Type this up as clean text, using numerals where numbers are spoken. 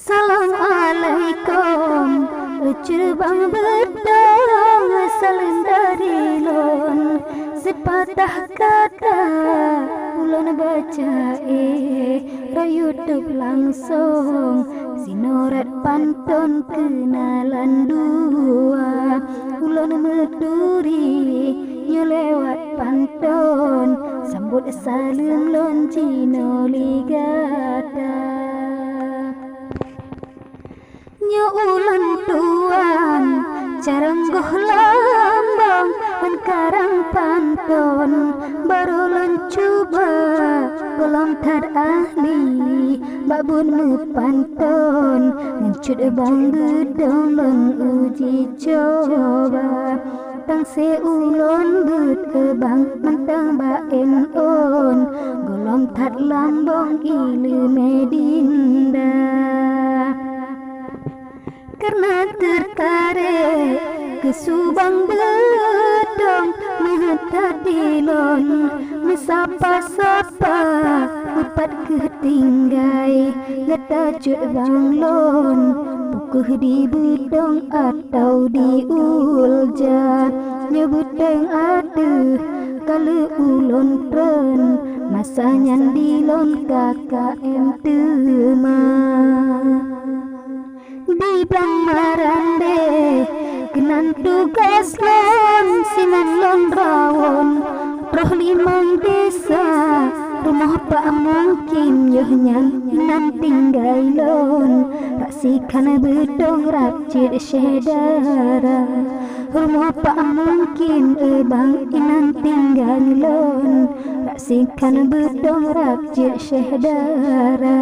Assalamualaikum Cerbang bedong saling dari lon sepatah kata ulun baca YouTube langsung sinorat pantun kenalan dua ulun meduri nyelewat pantun sambut saling lon cino ligata ulan tuan caranggoh lambang karang pantun baru lencuba golong tad ahli babun pantun ngencut bang gedong lon uji coba tang seulon but bang mentang baen on golong tad lambang ilu medinda karena tertarik ke subang bedong mengetadilon mesapa-sapa upat ketinggai ngetacut banglon pukuh di bedong atau di ulja nyebut deng aduh kalau ulon tren masanya dilon KKM tema di blang marande kenan tugas lon sinan lon rawon roh limang desa rumah pak mungkin yohnya nan tinggal lon raksikan bedong rakcit syedara rumah pak mungkin bang inan tinggal lon raksikan bedong rakcit syedara.